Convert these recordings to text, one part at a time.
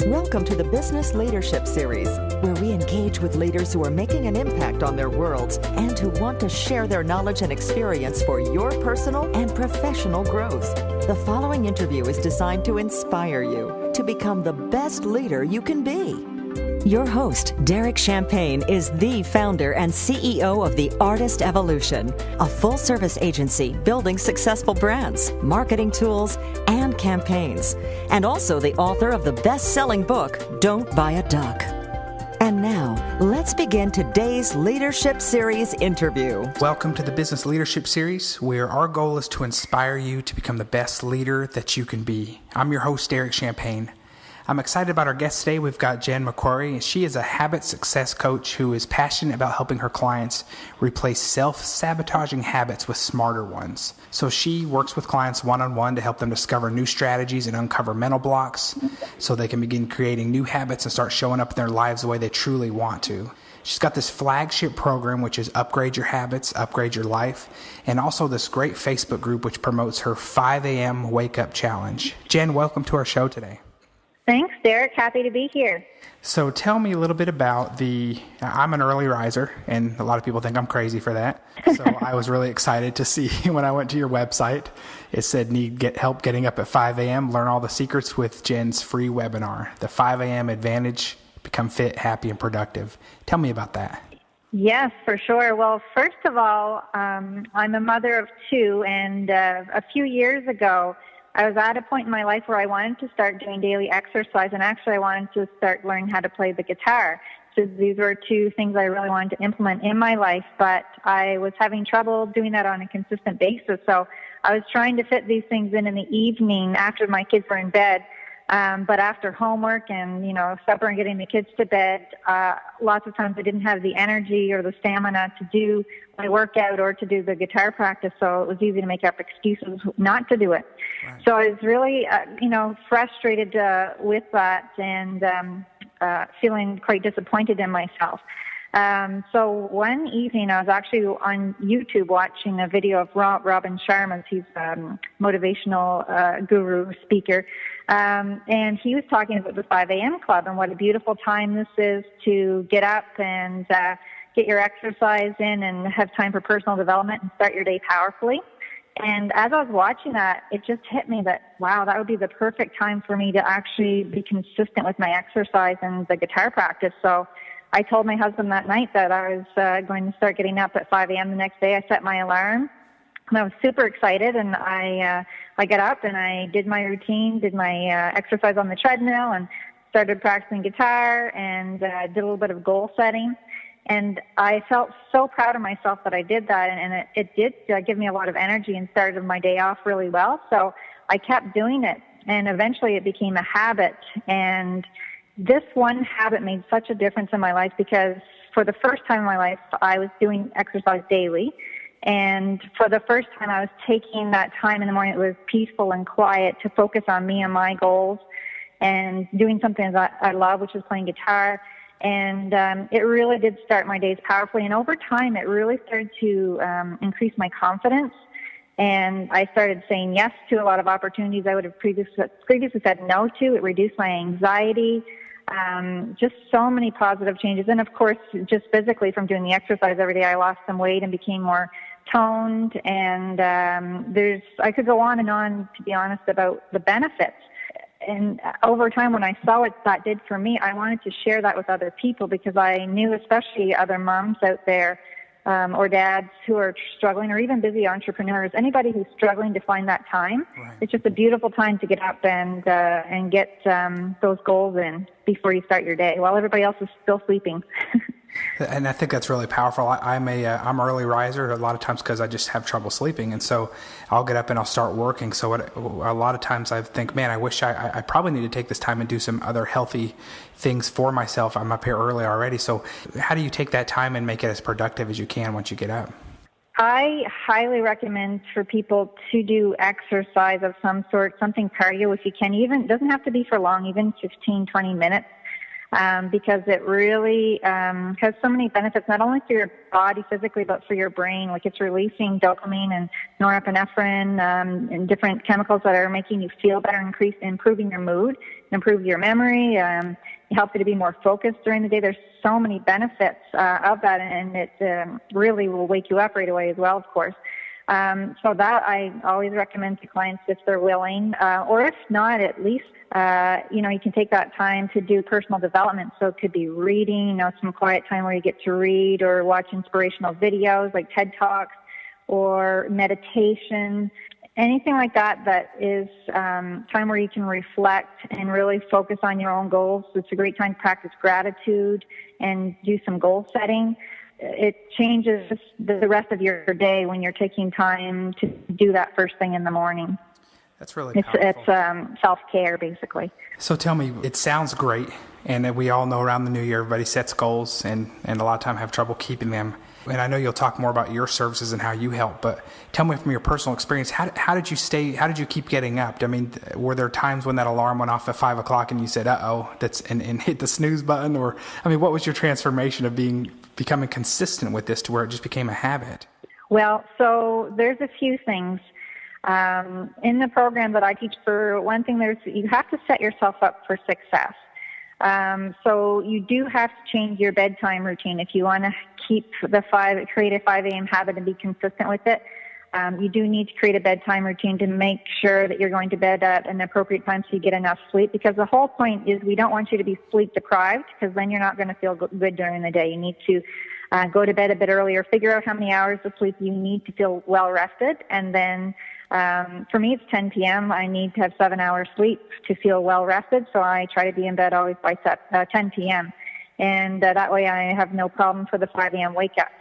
Welcome to the Business Leadership Series, where we engage with leaders who are making an impact on their worlds and who want to share their knowledge and experience for your personal and professional growth. The following interview is designed to inspire you to become the best leader you can be. Your host, Derek Champagne, is the founder and CEO of The Artist Evolution, a full-service agency building successful brands, marketing tools, and campaigns, and also the author of the best-selling book, Don't Buy a Duck. And now, let's begin today's Leadership Series interview. Welcome to the Business Leadership Series, where our goal is to inspire you to become the best leader that you can be. I'm your host, Derek Champagne. I'm excited about our guest today. We've got Jen Macquarrie. She is a habit success coach who is passionate about helping her clients replace self-sabotaging habits with smarter ones. So she works with clients one-on-one to help them discover new strategies and uncover mental blocks so they can begin creating new habits and start showing up in their lives the way they truly want to. She's got this flagship program, which is Upgrade Your Habits, Upgrade Your Life, and also this great Facebook group which promotes her 5 a.m. Wake Up Challenge. Jen, welcome to our show today. Thanks, Derek. Happy to be here. So tell me a little bit about I'm an early riser, and a lot of people think I'm crazy for that. So I was really excited to see when I went to your website, it said need help getting up at 5 a.m., learn all the secrets with Jen's free webinar, the 5 a.m. advantage, become fit, happy, and productive. Tell me about that. Yes, for sure. Well, first of all, I'm a mother of two, and a few years ago, I was at a point in my life where I wanted to start doing daily exercise, and actually I wanted to start learning how to play the guitar. So these were two things I really wanted to implement in my life, but I was having trouble doing that on a consistent basis. So I was trying to fit these things in the evening after my kids were in bed. But after homework and, supper and getting the kids to bed, lots of times I didn't have the energy or the stamina to do my workout or to do the guitar practice. So it was easy to make up excuses not to do it. Right. So I was really, frustrated with that and feeling quite disappointed in myself. So one evening I was actually on YouTube watching a video of Robin Sharma's. He's a motivational guru speaker. And he was talking about the 5 a.m. club and what a beautiful time this is to get up and get your exercise in and have time for personal development and start your day powerfully. And as I was watching that, it just hit me that, wow, that would be the perfect time for me to actually be consistent with my exercise and the guitar practice. So I told my husband that night that I was going to start getting up at 5 a.m. the next day. I set my alarm. And I was super excited, and I got up and I did my routine, did my exercise on the treadmill, and started practicing guitar and did a little bit of goal setting. And I felt so proud of myself that I did that, and it did give me a lot of energy and started my day off really well. So I kept doing it, and eventually it became a habit. And this one habit made such a difference in my life because for the first time in my life, I was doing exercise daily. And for the first time, I was taking that time in the morning. It was peaceful and quiet to focus on me and my goals and doing something that I love, which is playing guitar. And it really did start my days powerfully. And over time, it really started to increase my confidence. And I started saying yes to a lot of opportunities I would have previously said no to. It reduced my anxiety. Just so many positive changes. And of course, just physically from doing the exercise every day, I lost some weight and became more toned. And I could go on and on, to be honest, about the benefits. And over time, when I saw what that did for me, I wanted to share that with other people because I knew, especially other moms out there or dads who are struggling, or even busy entrepreneurs, anybody who's struggling to find that time. Right. It's just a beautiful time to get up and get those goals in before you start your day while everybody else is still sleeping. And I think that's really powerful. I'm an early riser a lot of times because I just have trouble sleeping, and so I'll get up and I'll start working. So a lot of times I think, man, I wish I probably need to take this time and do some other healthy things for myself. I'm up here early already. So how do you take that time and make it as productive as you can once you get up? I highly recommend for people to do exercise of some sort, something cardio if you can. Even, it doesn't have to be for long, even 15, 20 minutes. Because it really has so many benefits, not only for your body physically, but for your brain. Like, it's releasing dopamine and norepinephrine and different chemicals that are making you feel better, improving your mood. improves your memory. It helps you to be more focused during the day. There's so many benefits of that, and it really will wake you up right away as well, of course. So that I always recommend to clients if they're willing, or if not, at least, you can take that time to do personal development. So it could be reading, some quiet time where you get to read or watch inspirational videos like TED Talks or meditation, anything like that is time where you can reflect and really focus on your own goals. It's a great time to practice gratitude and do some goal setting. It changes the rest of your day when you're taking time to do that first thing in the morning. That's really powerful. It's self-care, basically. So tell me, it sounds great, and we all know around the new year everybody sets goals and a lot of time have trouble keeping them. And I know you'll talk more about your services and how you help, but tell me from your personal experience, how did you keep getting up? I mean, were there times when that alarm went off at 5 o'clock and you said, and hit the snooze button? Or, I mean, what was your transformation of becoming consistent with this to where it just became a habit? Well, so there's a few things. In the program that I teach, for one thing, you have to set yourself up for success. So you do have to change your bedtime routine if you want to create a 5 a.m. habit and be consistent with it. You do need to create a bedtime routine to make sure that you're going to bed at an appropriate time so you get enough sleep, because the whole point is we don't want you to be sleep deprived, because then you're not going to feel good during the day. You need to go to bed a bit earlier, figure out how many hours of sleep you need to feel well rested, and then for me, it's 10 p.m. I need to have 7 hours sleep to feel well rested, so I try to be in bed always by 10 p.m. And that way I have no problem for the 5 a.m. wake up.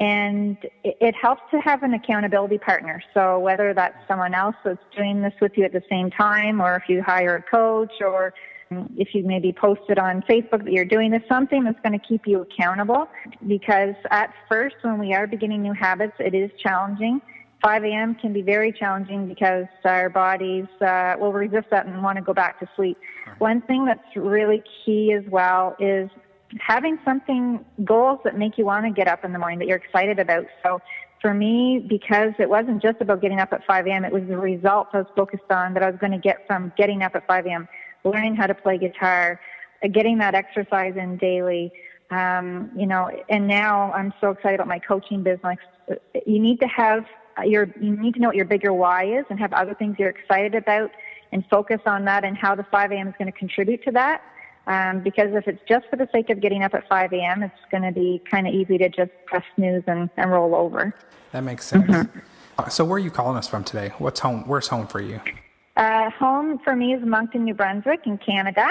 And it helps to have an accountability partner. So whether that's someone else that's doing this with you at the same time, or if you hire a coach, or if you maybe post it on Facebook that you're doing this, something that's going to keep you accountable. Because at first, when we are beginning new habits, it is challenging. 5 a.m. can be very challenging because our bodies will resist that and want to go back to sleep. One thing that's really key as well is having goals that make you want to get up in the morning, that you're excited about. So for me, because it wasn't just about getting up at 5 a.m., it was the results I was focused on that I was going to get from getting up at 5 a.m., learning how to play guitar, getting that exercise in daily. And now I'm so excited about my coaching business. You need to know what your bigger why is and have other things you're excited about and focus on that and how the 5 a.m. is going to contribute to that. Because if it's just for the sake of getting up at 5 a.m., it's going to be kind of easy to just press snooze and roll over. That makes sense. Mm-hmm. So where are you calling us from today? Where's home for you? Home for me is Moncton, New Brunswick in Canada.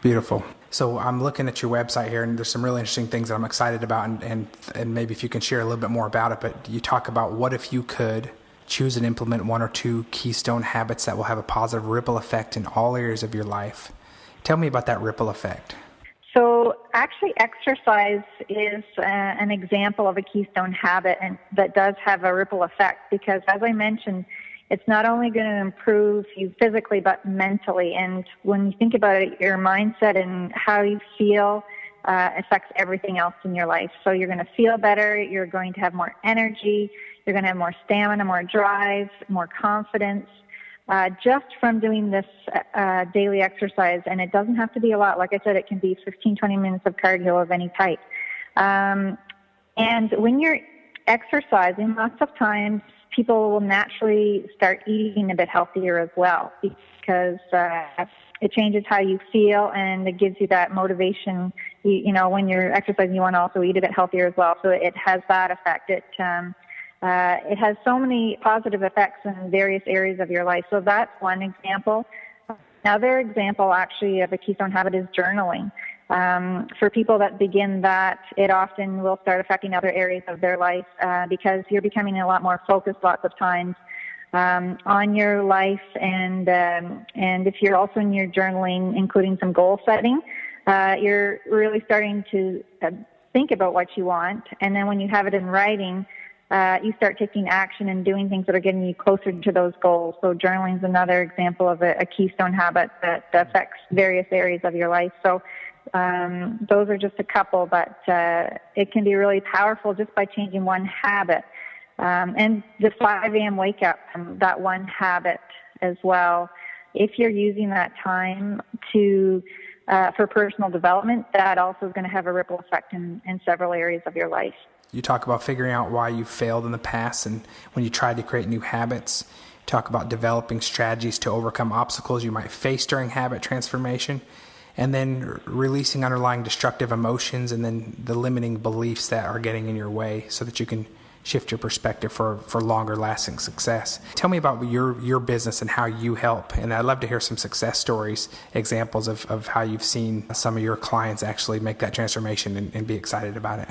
Beautiful. So I'm looking at your website here, and there's some really interesting things that I'm excited about, and maybe if you can share a little bit more about it. But you talk about what if you could choose and implement 1 or 2 keystone habits that will have a positive ripple effect in all areas of your life. Tell me about that ripple effect. So actually, exercise is an example of a keystone habit, and that does have a ripple effect, because as I mentioned, it's not only going to improve you physically, but mentally. And when you think about it, your mindset and how you feel affects everything else in your life. So you're going to feel better. You're going to have more energy. You're going to have more stamina, more drive, more confidence, just from doing this daily exercise. And it doesn't have to be a lot. Like I said, it can be 15, 20 minutes of cardio of any type. And when you're exercising, lots of times, people will naturally start eating a bit healthier as well, because it changes how you feel and it gives you that motivation. When you're exercising, you want to also eat a bit healthier as well. So it has that effect. It has so many positive effects in various areas of your life. So that's one example. Another example, actually, of a keystone habit is journaling. For people that begin that, it often will start affecting other areas of their life because you're becoming a lot more focused lots of times on your life. And if you're also in your journaling, including some goal setting, you're really starting to think about what you want. And then when you have it in writing, you start taking action and doing things that are getting you closer to those goals. So journaling is another example of a keystone habit that affects various areas of your life. So those are just a couple, but it can be really powerful just by changing one habit. And the 5 a.m. wake up, that one habit as well. if you're using that time to for personal development, that also is going to have a ripple effect in several areas of your life. You talk about figuring out why you failed in the past, and when you tried to create new habits. You talk about developing strategies to overcome obstacles you might face during habit transformation, and then releasing underlying destructive emotions and then the limiting beliefs that are getting in your way so that you can shift your perspective for longer lasting success. Tell me about your business and how you help. And I'd love to hear some success stories, examples of how you've seen some of your clients actually make that transformation and be excited about it.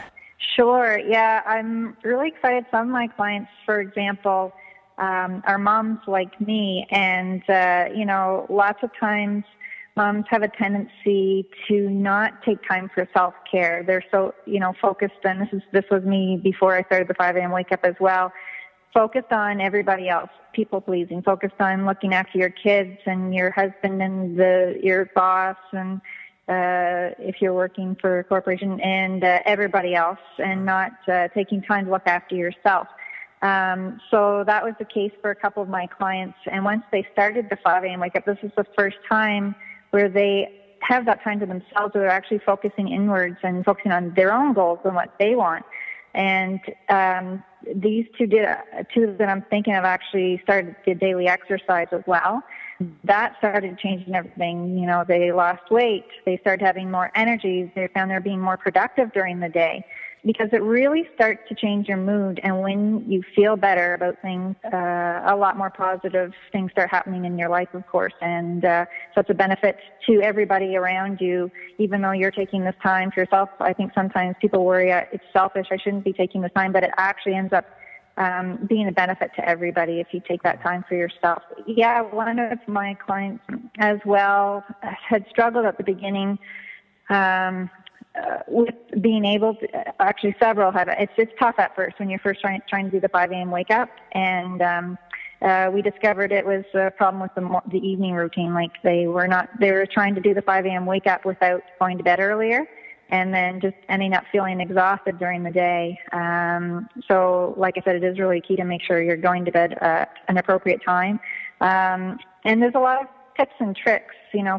Sure. Yeah, I'm really excited. Some of my clients, for example, are moms like me. And, lots of times moms have a tendency to not take time for self-care. They're so, focused, and this was me before I started the 5 a.m. wake up as well, focused on everybody else, people-pleasing, focused on looking after your kids and your husband and your boss and if you're working for a corporation and everybody else, and not taking time to look after yourself. So that was the case for a couple of my clients. And once they started the 5 a.m. wake up, this is the first time where they have that time to themselves, where they're actually focusing inwards and focusing on their own goals and what they want. And these two that I'm thinking of actually did daily exercise as well. That started changing everything. They lost weight. They started having more energy. They found they're being more productive during the day, because it really starts to change your mood. And when you feel better about things, a lot more positive things start happening in your life, of course. And so it's a benefit to everybody around you, even though you're taking this time for yourself. I think sometimes people worry it's selfish, I shouldn't be taking this time, but it actually ends up being a benefit to everybody if you take that time for yourself. Yeah, one of my clients as well had struggled at the beginning with being able to, actually several had, it's tough at first when you're first trying to do the 5 a.m. wake up, and we discovered it was a problem with the evening routine. Like they were trying to do the 5 a.m. wake up without going to bed earlier, and then just ending up feeling exhausted during the day. So like I said, it is really key to make sure you're going to bed at an appropriate time. And there's a lot of tips and tricks,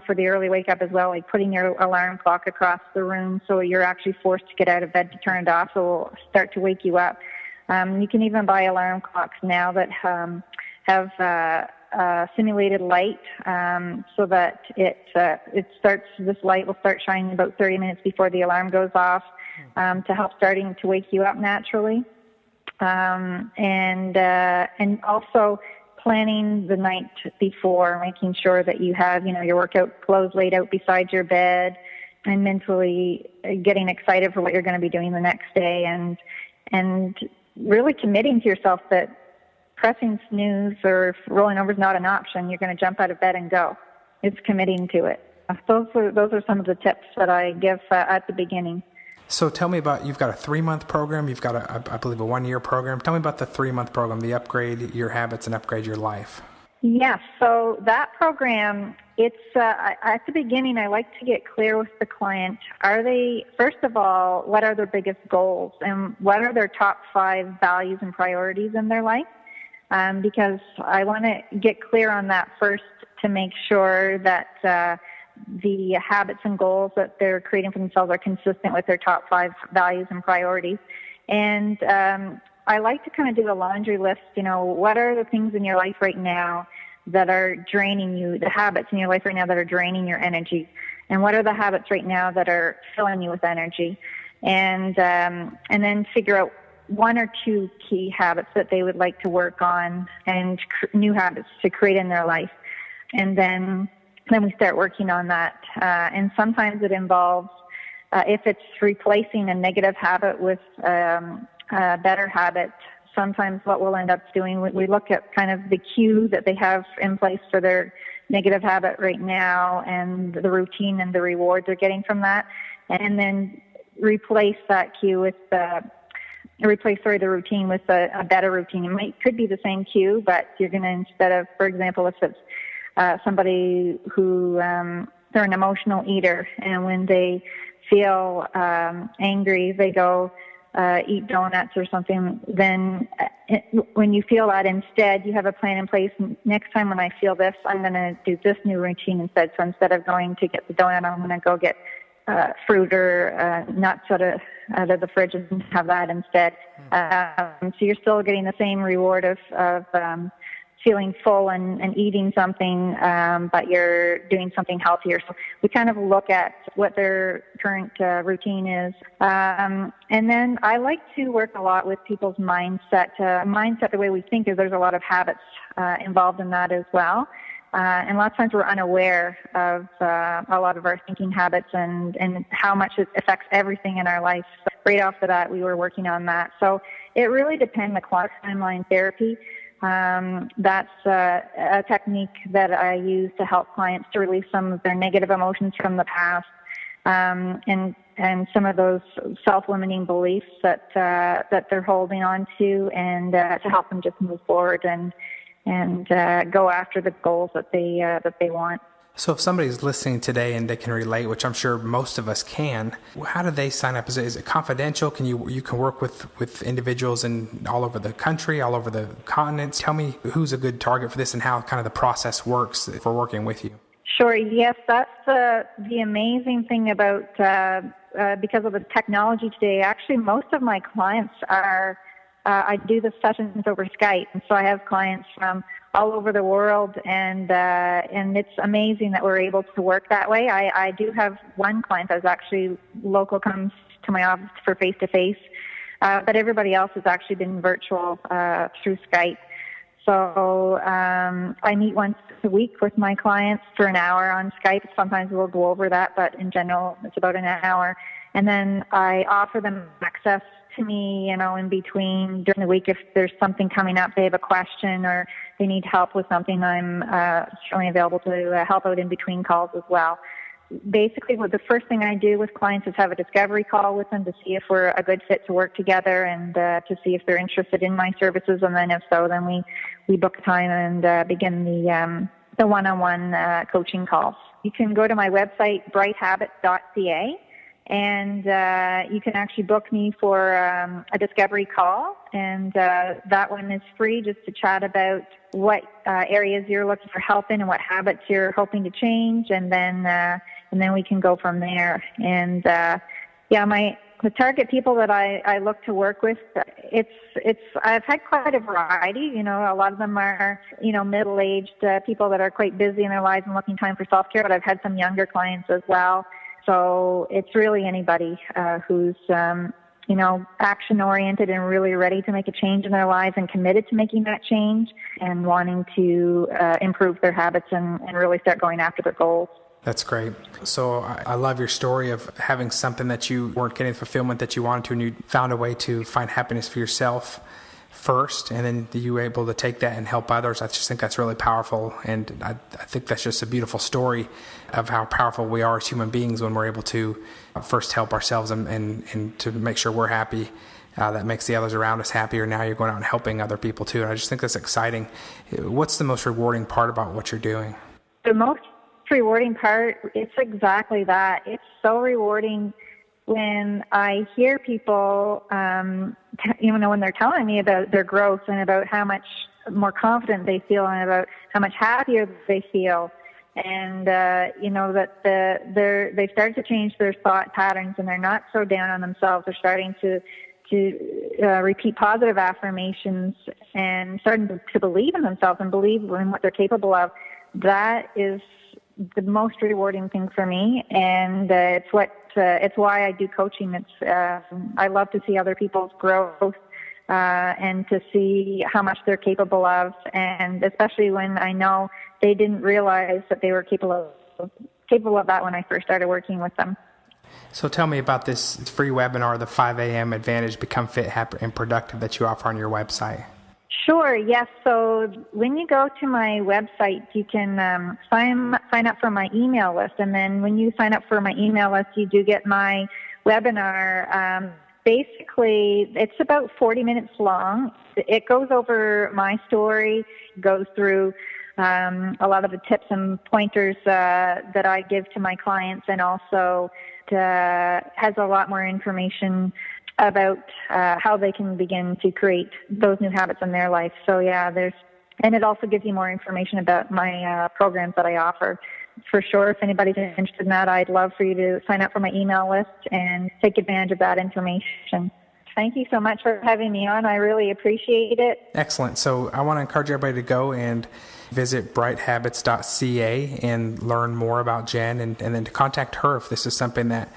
for the early wake up as well, like putting your alarm clock across the room so you're actually forced to get out of bed to turn it off, so it'll start to wake you up. You can even buy alarm clocks now that have simulated light, so that this light will start shining about 30 minutes before the alarm goes off, to help starting to wake you up naturally. And also planning the night before, making sure that you have, your workout clothes laid out beside your bed, and mentally getting excited for what you're going to be doing the next day, and really committing to yourself that pressing snooze or rolling over is not an option. You're going to jump out of bed and go. It's committing to it. Those are some of the tips that I give at the beginning. So tell me about, you've got a 3-month program, you've got I believe a 1-year program. Tell me about the 3-month program, the Upgrade Your Habits and Upgrade Your Life. Yes, so that program, it's at the beginning, I like to get clear with the client. First of all, what are their biggest goals, and what are their top 5 values and priorities in their life? Because I want to get clear on that first to make sure that the habits and goals that they're creating for themselves are consistent with their top 5 values and priorities. And I like to kind of do a laundry list. What are the things in your life right now that are draining you, the habits in your life right now that are draining your energy? And what are the habits right now that are filling you with energy? And then figure out 1 or 2 key habits that they would like to work on, and new habits to create in their life. And then we start working on that. And sometimes it involves, if it's replacing a negative habit with a better habit, sometimes what we'll end up doing, we look at kind of the cue that they have in place for their negative habit right now, and the routine and the reward they're getting from that, and then replace that cue with the routine with a better routine. It could be the same cue, but you're going to, instead of, for example, if it's somebody who they're an emotional eater, and when they feel angry, they go eat donuts or something, then when you feel that, instead you have a plan in place. Next time when I feel this, I'm going to do this new routine instead. So instead of going to get the donut, I'm going to go get fruit or nuts out of the fridge and have that instead. So you're still getting the same reward of feeling full and eating something, but you're doing something healthier. So we kind of look at what their current routine is. And then I like to work a lot with people's mindset. Mindset, the way we think, is there's a lot of habits involved in that as well. And lots of times we're unaware of a lot of our thinking habits and how much it affects everything in our life. So right off the bat, we were working on that. So it really depends. The clock timeline therapy, that's a technique that I use to help clients to release some of their negative emotions from the past, and some of those self-limiting beliefs that they're holding on to, and to help them just move forward and go after the goals that they want. So if somebody's listening today and they can relate, which I'm sure most of us can, how do they sign up? Is it confidential? You can work with individuals in all over the country, all over the continents? Tell me who's a good target for this and how kind of the process works for working with you. Sure. Yes, that's the amazing thing about because of the technology today. Actually, most of my clients are. I do the sessions over Skype, and so I have clients from all over the world, and it's amazing that we're able to work that way. I do have one client that's actually local, comes to my office for face-to-face, but everybody else has actually been virtual through Skype. So I meet once a week with my clients for an hour on Skype. Sometimes we'll go over that, but in general, it's about an hour. And then I offer them access to me, in between during the week. If there's something coming up, they have a question or they need help with something, I'm certainly available to help out in between calls as well. Basically, what the first thing I do with clients is have a discovery call with them to see if we're a good fit to work together, and to see if they're interested in my services. And then if so, then we book time and begin the one-on-one coaching calls. You can go to my website, brighthabit.ca, and you can actually book me for a discovery call, and that one is free, just to chat about what areas you're looking for help in and what habits you're hoping to change, and then we can go from there. And the target people that I look to work with, I've had quite a variety. A lot of them are middle-aged people that are quite busy in their lives and looking time for self-care, but I've had some younger clients as well. So it's really anybody who's, action-oriented and really ready to make a change in their lives and committed to making that change and wanting to improve their habits and really start going after their goals. That's great. So I love your story of having something that you weren't getting the fulfillment that you wanted to, and you found a way to find happiness for yourself first, and then you were able to take that and help others. I just think that's really powerful, and I think that's just a beautiful story of how powerful we are as human beings when we're able to first help ourselves and to make sure we're happy. That makes the others around us happier. Now you're going out and helping other people too, and I just think that's exciting. What's the most rewarding part about what you're doing? The most rewarding part, it's exactly that. It's so rewarding when I hear people, when they're telling me about their growth and about how much more confident they feel and about how much happier they feel, and that they've started to change their thought patterns and they're not so down on themselves. They're starting to repeat positive affirmations and starting to believe in themselves and believe in what they're capable of. That is the most rewarding thing for me, and it's why I do coaching. I love to see other people's growth and to see how much they're capable of, and especially when I know they didn't realize that they were capable of that when I first started working with them. So tell me about this free webinar, the 5 a.m. Advantage, Become Fit, Happy, and Productive, that you offer on your website. Sure, yes. So when you go to my website, you can sign up for my email list. And then when you sign up for my email list, you do get my webinar. Basically, it's about 40 minutes long. It goes over my story, goes through a lot of the tips and pointers that I give to my clients, and also has a lot more information about how they can begin to create those new habits in their life. So yeah, and it also gives you more information about my programs that I offer. For sure, if anybody's interested in that, I'd love for you to sign up for my email list and take advantage of that information. Thank you so much for having me on. I really appreciate it. Excellent. So I want to encourage everybody to go and visit brighthabits.ca and learn more about Jen, and then to contact her if this is something that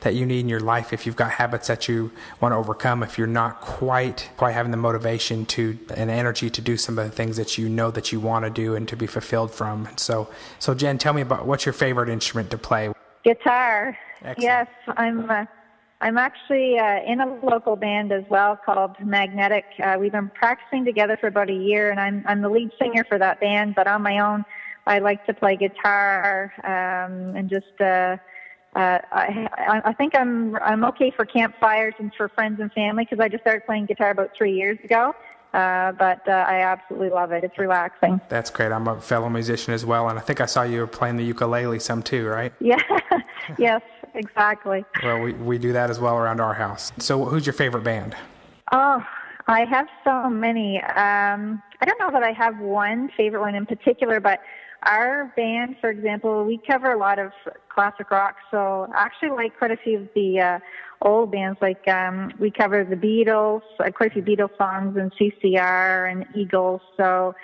you need in your life, if you've got habits that you want to overcome, if you're not quite having the motivation and energy to do some of the things that you know that you want to do and to be fulfilled from. So Jen, tell me about what's your favorite instrument to play? Guitar. Excellent. Yes, I'm actually in a local band as well called Magnetic. We've been practicing together for about a year, and I'm the lead singer for that band. But on my own, I like to play guitar and just. I think I'm okay for campfires and for friends and family because I just started playing guitar about 3 years ago. But I absolutely love it. It's relaxing. That's great. I'm a fellow musician as well, and I think I saw you playing the ukulele some too, right? Yeah. Yes, exactly. Well, we do that as well around our house. So who's your favorite band? Oh, I have so many. I don't know that I have one favorite one in particular, but our band, for example, we cover a lot of classic rock, so I actually like quite a few of the old bands, like we cover the Beatles, quite a few Beatles songs, and CCR and Eagles, so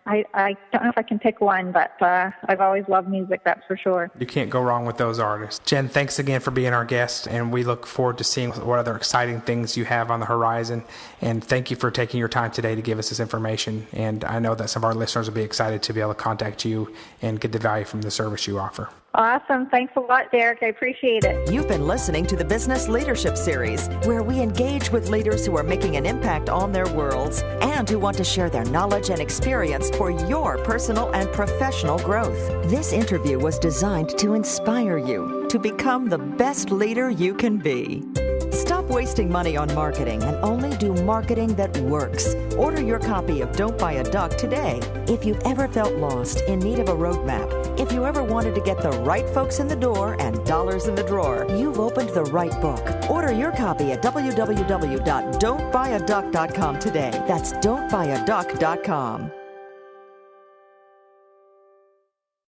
I don't know if I can pick one, but I've always loved music, that's for sure. You can't go wrong with those artists. Jen, thanks again for being our guest, and we look forward to seeing what other exciting things you have on the horizon. And thank you for taking your time today to give us this information. And I know that some of our listeners will be excited to be able to contact you and get the value from the service you offer. Awesome. Thanks a lot, Derek. I appreciate it. You've been listening to the Business Leadership Series, where we engage with leaders who are making an impact on their worlds and who want to share their knowledge and experience for your personal and professional growth. This interview was designed to inspire you to become the best leader you can be. Stop wasting money on marketing and only do marketing that works. Order your copy of Don't Buy a Duck today. If you've ever felt lost, in need of a roadmap, if you ever wanted to get the right folks in the door and dollars in the drawer, you've opened the right book. Order your copy at www.don'tbuyaduck.com today. That's don'tbuyaduck.com.